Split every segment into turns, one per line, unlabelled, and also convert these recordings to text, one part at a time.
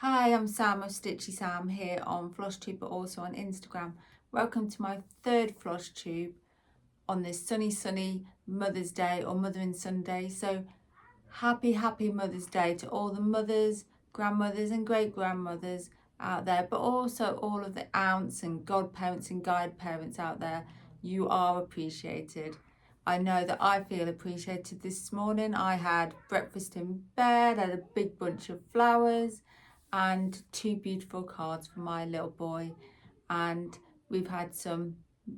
Hi, I'm Sam of Stitchy Sam here on FlossTube, but also on Instagram. Welcome to my third FlossTube on this sunny Mother's Day or Mothering Sunday. So happy Mother's Day to all the mothers, grandmothers and great-grandmothers out there, but also all of the aunts and godparents and guide parents out there. You are appreciated. I know that I feel appreciated this morning. I had breakfast in bed, had a big bunch of flowers and two beautiful cards for my little boy, and we've had some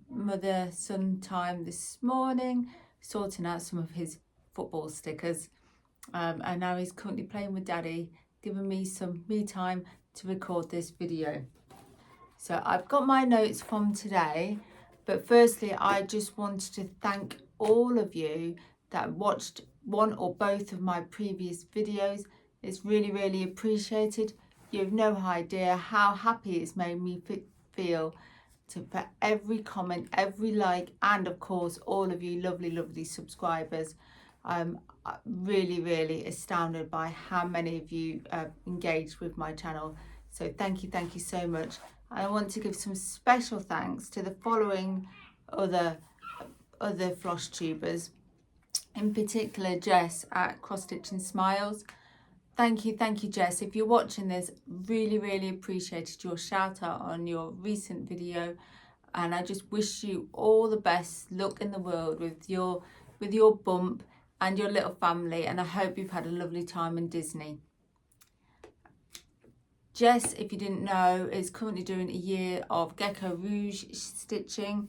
mother-son time this morning, sorting out some of his football stickers, and now he's currently playing with Daddy, giving me some me time to record this video. So I've got my notes from today, but firstly I just wanted to thank all of you that watched one or both of my previous videos. It's really appreciated. You have no idea how happy it's made me feel for every comment, every like, and of course all of you lovely subscribers. I'm really astounded by how many of you engaged with my channel. So thank you so much. I want to give some special thanks to the following other FlossTubers, in particular Jess at Cross Stitching Smiles. Thank you Jess. If you're watching this, really appreciated your shout out on your recent video, and I just wish you all the best luck in the world with your bump and your little family, and I hope you've had a lovely time in Disney. Jess, if you didn't know, is currently doing a year of Gecko Rouge stitching,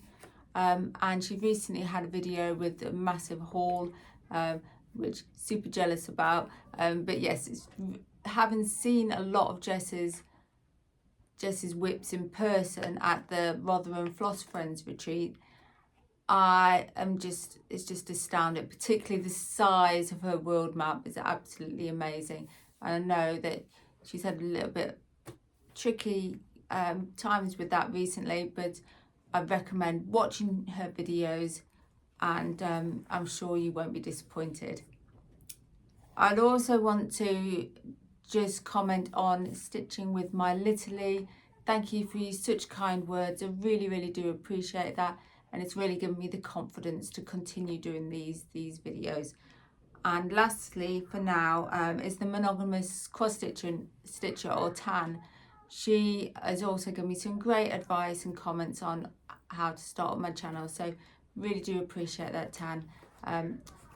and she recently had a video with a massive haul, which super jealous about, but yes, having seen a lot of Jess's whips in person at the Rotherham Floss Friends retreat, it's just astounding. Particularly the size of her world map is absolutely amazing, and I know that she's had a little bit tricky times with that recently, but I recommend watching her videos, and I'm sure you won't be disappointed. I'd also want to just comment on stitching with my Little. Thank you for your such kind words. I really do appreciate that, and it's really given me the confidence to continue doing these videos. And lastly, for now, is the monogamous cross stitcher or Tan. She has also given me some great advice and comments on how to start on my channel, so really do appreciate that, Tan.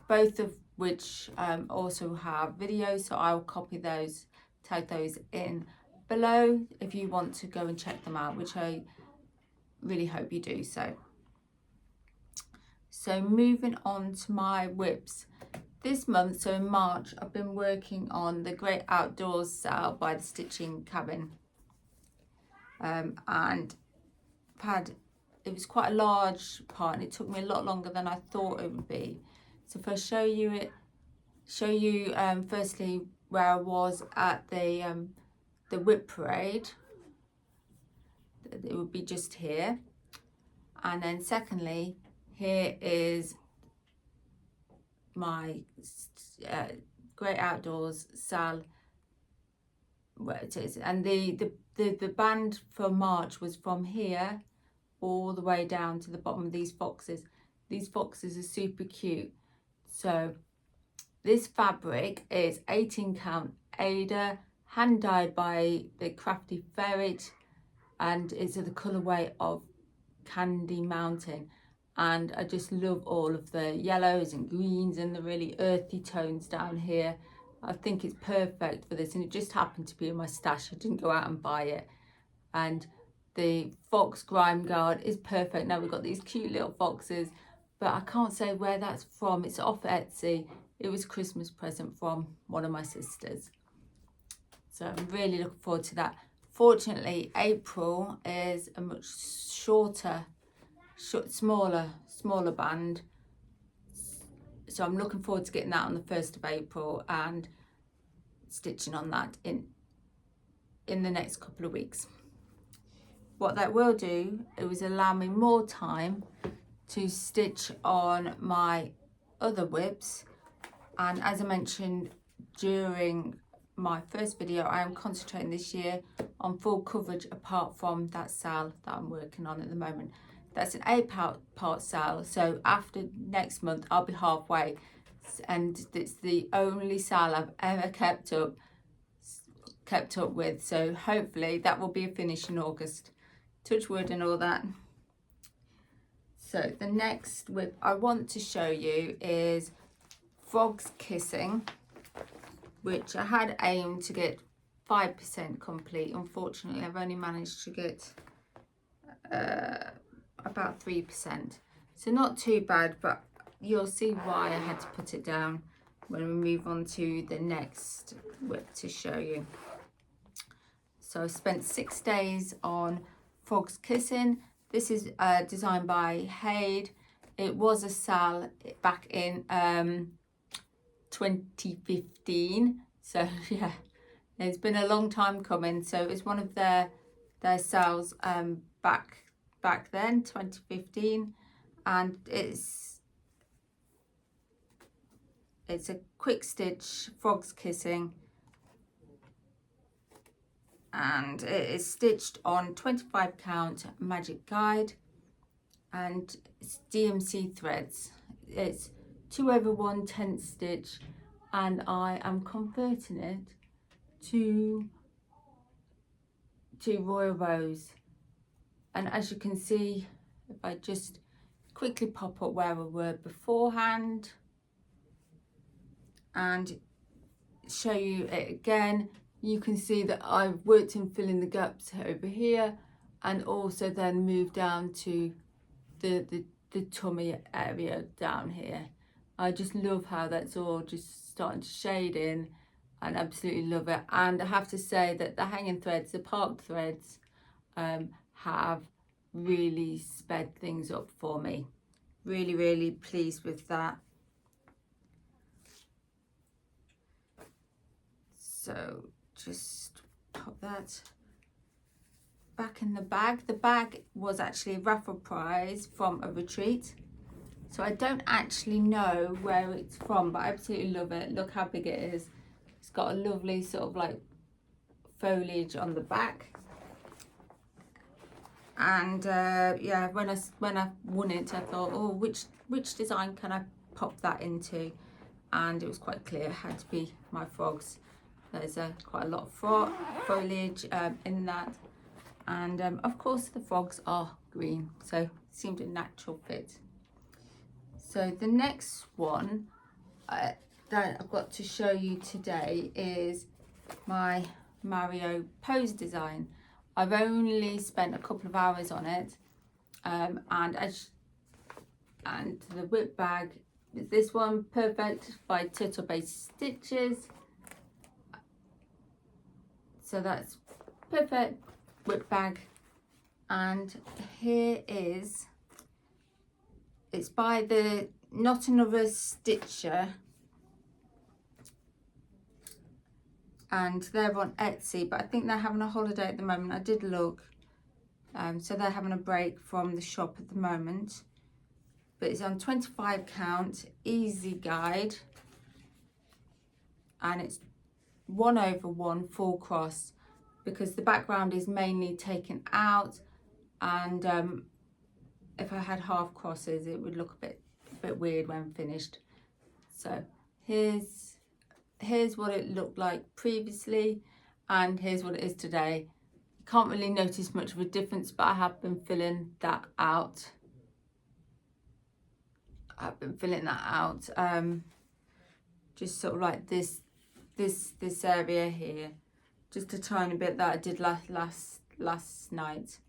Both of which also have videos, so I'll copy those, tag those in below if you want to go and check them out, which I really hope you do so. So moving on to my whips. This month, so in March, I've been working on the Great Outdoors SAL by the Stitching Cabin, and it was quite a large part, and it took me a lot longer than I thought it would be. So if I show you firstly where I was at the whip parade, it would be just here, and then secondly, here is my Great Outdoors SAL, where it is, and the band for March was from here all the way down to the bottom of these foxes. These foxes are super cute. So this fabric is 18 count Aida, hand dyed by the Crafty Ferret, and it's the colourway of Candy Mountain. And I just love all of the yellows and greens and the really earthy tones down here. I think it's perfect for this, and it just happened to be in my stash. I didn't go out and buy it. And the fox grime guard is perfect. Now we've got these cute little foxes, but I can't say where that's from. It's off Etsy. It was a Christmas present from one of my sisters. So I'm really looking forward to that. Fortunately, April is a much smaller band, so I'm looking forward to getting that on the 1st of April and stitching on that in the next couple of weeks. What that will do is allow me more time to stitch on my other whips, and as I mentioned during my first video, I am concentrating this year on full coverage apart from that SAL that I'm working on at the moment. That's an 8-part SAL, so after next month I'll be halfway, and it's the only SAL I've ever kept up with, so hopefully that will be a finish in August. Touch wood and all that. So the next whip I want to show you is Frogs Kissing, which I had aimed to get 5% complete. Unfortunately, I've only managed to get about 3%. So not too bad, but you'll see why I had to put it down when we move on to the next whip to show you. So I spent 6 days on Frogs Kissing. This is designed by HAED. It was a SAL back in 2015. So yeah, it's been a long time coming. So it's one of their SALs back then, 2015, and it's a quick stitch Frogs Kissing, and it is stitched on 25 count magic guide, and it's DMC threads. It's 2/1 10th stitch, and I am converting it to Royal Rose. And as you can see, if I just quickly pop up where we were beforehand and show you it again, you can see that I've worked in filling the gaps over here, and also then moved down to the tummy area down here. I just love how that's all just starting to shade in, and absolutely love it. And I have to say that the hanging threads, the park threads, have really sped things up for me. Really pleased with that. So just pop that back in the bag. The bag was actually a raffle prize from a retreat, so I don't actually know where it's from, but I absolutely love it. Look how big it is. It's got a lovely sort of like foliage on the back, and yeah, when I won it, I thought, oh, which design can I pop that into? And it was quite clear it had to be my frogs. There's quite a lot of foliage in that, and of course the frogs are green, so it seemed a natural fit. So the next one that I've got to show you today is my Mario pose design. I've only spent a couple of hours on it, and the whip bag is this one, Perfect by Turtle Base Stitches. So that's Perfect whip bag, and here is, it's by the Not Another Stitcher, and they're on Etsy, but I think they're having a holiday at the moment. I did look, so they're having a break from the shop at the moment, but it's on 25 count easy guide, and it's 1/1 full cross, because the background is mainly taken out, and if I had half crosses it would look a bit weird when finished. So here's what it looked like previously, and here's what it is today. Can't really notice much of a difference, but I have been filling that out. Just sort of like this area here, just a tiny bit that I did last night.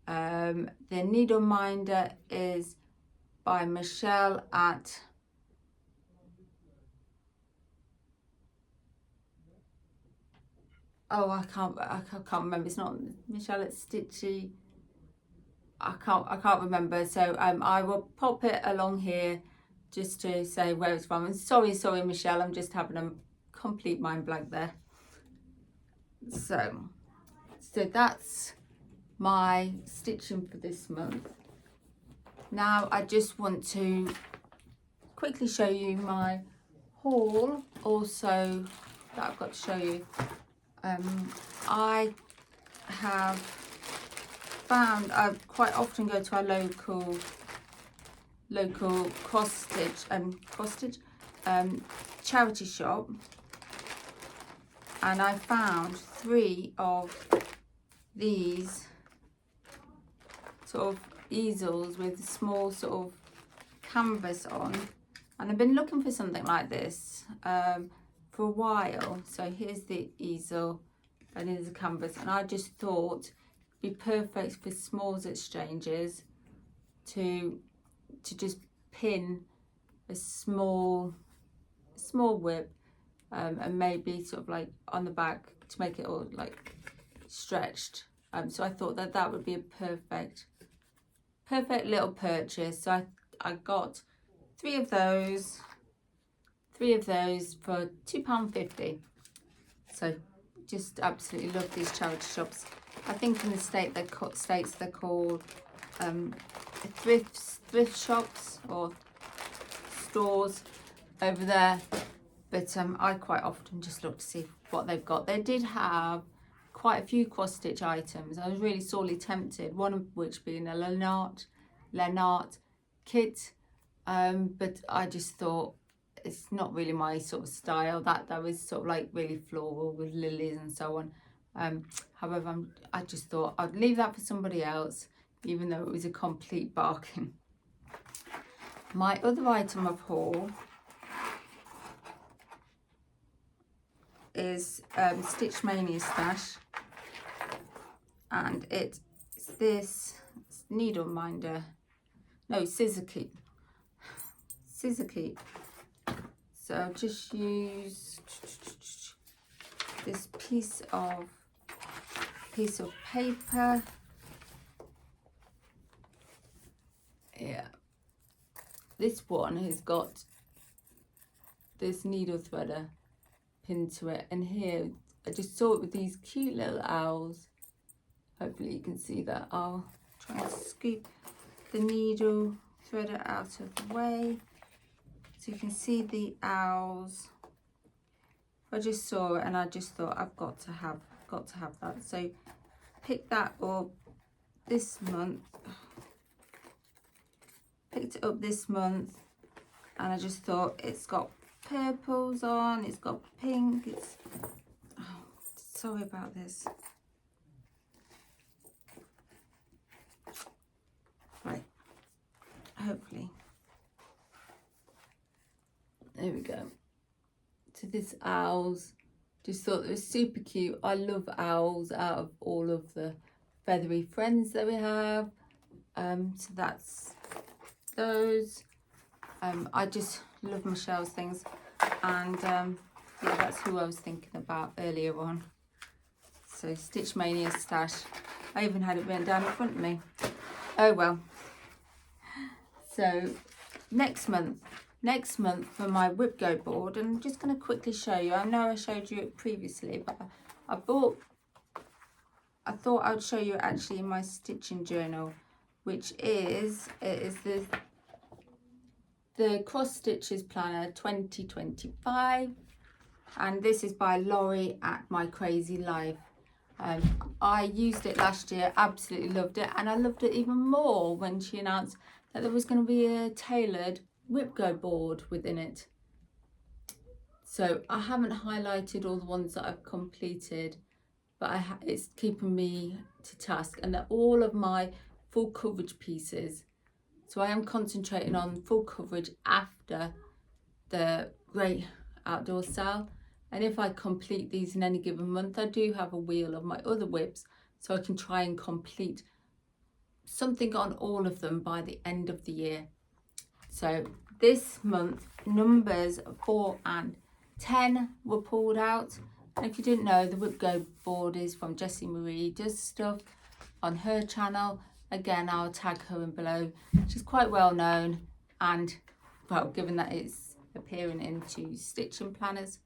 The needle minder is by Michelle at I can't remember. It's not Michelle at Stitchy. I can't remember. So I will pop it along here just to say where it's from. And sorry Michelle, I'm just having a complete mind blank there. So that's my stitching for this month. Now I just want to quickly show you my haul also that I've got to show you. I have found, I quite often go to our local cross stitch charity shop, and I found 3 of these sort of easels with small sort of canvas on, and I've been looking for something like this for a while. So here's the easel and here's the canvas, and I just thought it'd be perfect for smalls exchanges to just pin a small whip and maybe sort of like on the back to make it all like stretched. So I thought that would be a perfect little purchase. So I got 3 of those for £2.50. So just absolutely love these charity shops. I think in the States they're called thrift shops or stores over there, but I quite often just look to see what they've got. They did have quite a few cross stitch items. I was really sorely tempted, one of which being a Lennart kit, but I just thought it's not really my sort of style. That was sort of like really floral with lilies and so on. However, I just thought I'd leave that for somebody else, even though it was a complete bargain. My other item of haul is Stitch Mania stash, and it's this needle minder, no, scissor keep. So I'll just use this piece of paper. Yeah, this one has got this needle threader pinned to it, and here I just saw it with these cute little owls. Hopefully you can see that. I'll try and scoop the needle threader out of the way so you can see the owls. I just saw it and I just thought I've got to have that. So picked that up this month. Picked it up this month, and I just thought it's got purples on, it's got pink, it's, oh, sorry about this. Right, hopefully. There we go. So this owls, just thought it was super cute. I love owls out of all of the feathery friends that we have. So that's those. I just love Michelle's things, and yeah, that's who I was thinking about earlier on. So Stitch Mania stash. I even had it written down in front of me. Oh well. So next month for my whip go board, and I'm just going to quickly show you. I know I showed you it previously, but I thought I would show you actually in my stitching journal, which is the Cross Stitches Planner 2025, and this is by Laurie at My Crazy Life. I used it last year, absolutely loved it, and I loved it even more when she announced that there was going to be a tailored whip go board within it. So I haven't highlighted all the ones that I've completed, but it's keeping me to task, and they're all of my full coverage pieces. So I am concentrating on full coverage after the great Outdoors SAL. And if I complete these in any given month, I do have a wheel of my other whips, so I can try and complete something on all of them by the end of the year. So this month, numbers 4 and 10 were pulled out. And if you didn't know, the whip go board is from Jessie Marie Does Stuff on her channel. Again, I'll tag her in below. She's quite well known, and well, given that it's appearing into stitching planners.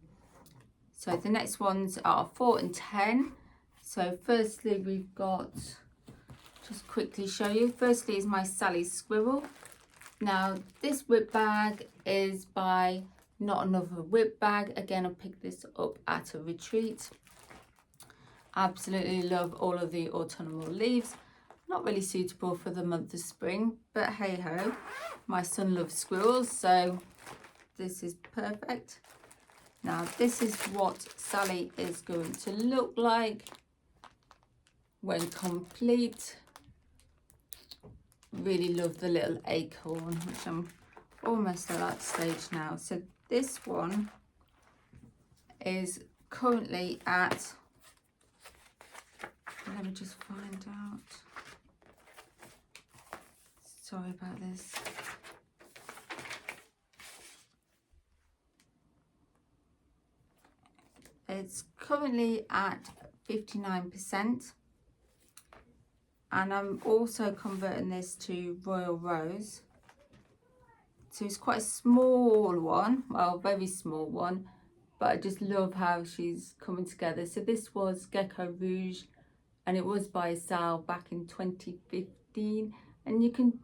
So the next ones are 4 and 10. So firstly, we've got, just quickly show you, firstly is my Sally Squirrel. Now this whip bag is by Not another whip bag. Again, I picked this up at a retreat. Absolutely love all of the autumnal leaves. Not really suitable for the month of spring, but hey ho, my son loves squirrels, so this is perfect. Now this is what Sally is going to look like when complete. Really love the little acorn, which I'm almost at that stage now. So this one is currently at, let me just find out. Sorry about this. It's currently at 59%. And I'm also converting this to Royal Rose. So it's quite a small one, well, very small one, but I just love how she's coming together. So this was Gecko Rouge, and it was by SAL back in 2015. And you can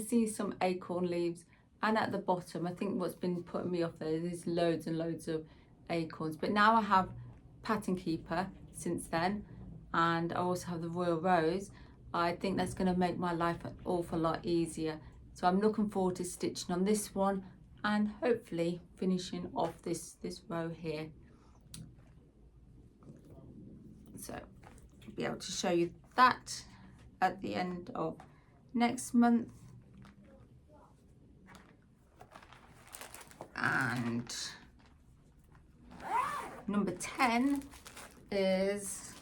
see some acorn leaves, and at the bottom, I think what's been putting me off there is loads and loads of acorns. But now I have Pattern Keeper since then, and I also have the Royal Rose. I think that's going to make my life an awful lot easier. So I'm looking forward to stitching on this one and hopefully finishing off this row here. So I'll be able to show you that at the end of next month. And number 10 is,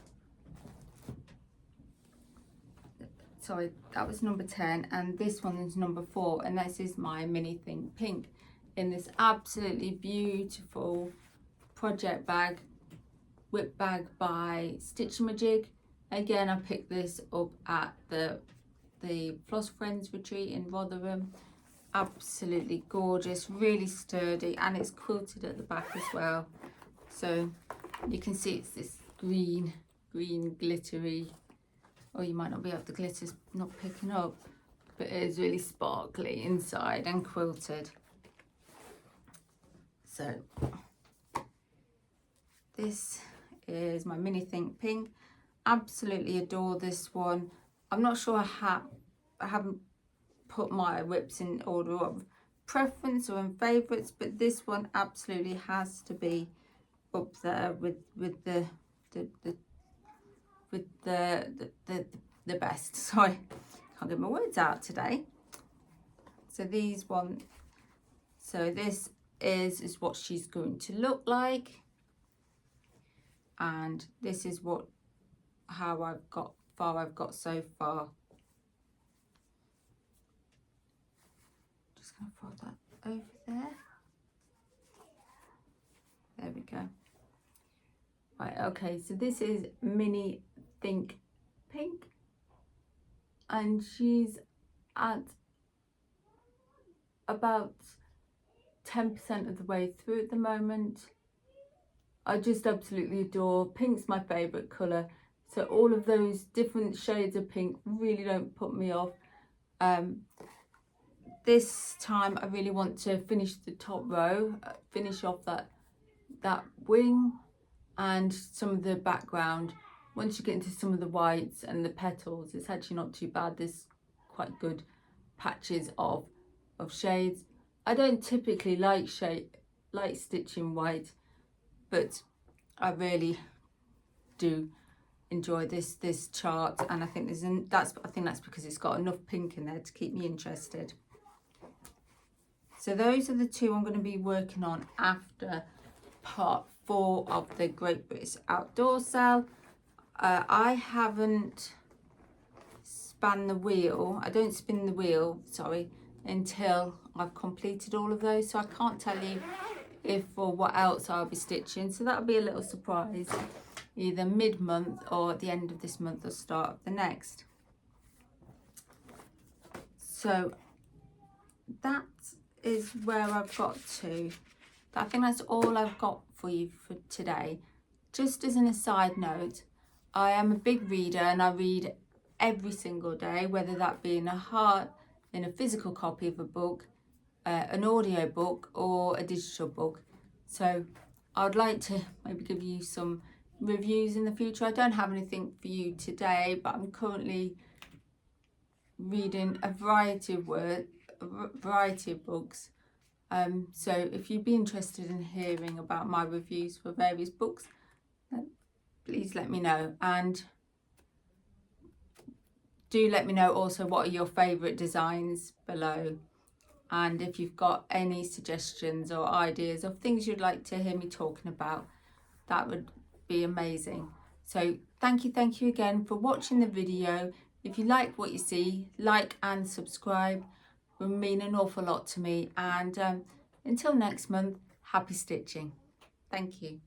sorry, that was number 10, and this one is number 4, and this is my mini think pink in this absolutely beautiful project bag, whip bag by Stitchamajig. Again, I picked this up at the Floss Friends retreat in Rotherham. Absolutely gorgeous, really sturdy, and it's quilted at the back as well. So you can see it's this green glittery, or you might not be able, the glitter's not picking up, but it is really sparkly inside and quilted. So this is my mini think pink. Absolutely adore this one. I'm not sure I haven't put my whips in order of preference or in favourites, but this one absolutely has to be up there with the best. Sorry, can't get my words out today. So these one, so this is what she's going to look like, and this is how I've got so far. Just gonna fold that over there. There we go. Right, okay, so this is Mini Think Pink, and she's at about 10% of the way through at the moment. I just absolutely adore pink's my favorite color, so all of those different shades of pink really don't put me off. This time I really want to finish the top row, finish off that wing and some of the background. Once you get into some of the whites and the petals, it's actually not too bad. There's quite good patches of shades. I don't typically like stitching white, but I really do enjoy this chart, and I think that's because it's got enough pink in there to keep me interested. So those are the two I'm going to be working on after part 4 of the Great British Outdoors SAL. I haven't spun the wheel. I don't spin the wheel, sorry, until I've completed all of those. So I can't tell you if or what else I'll be stitching. So that'll be a little surprise, either mid-month or at the end of this month or start of the next. So that is where I've got to. I think that's all I've got for you for today. Just as an aside note, I am a big reader and I read every single day, whether that be in a physical copy of a book, an audio book or a digital book. So I'd like to maybe give you some reviews in the future. I don't have anything for you today, but I'm currently reading a variety of books. So if you'd be interested in hearing about my reviews for various books, please let me know, and do let me know also what are your favourite designs below, and if you've got any suggestions or ideas of things you'd like to hear me talking about, that would be amazing. So thank you again for watching the video. If you like what you see, like and subscribe, will mean an awful lot to me, and until next month, happy stitching. Thank you.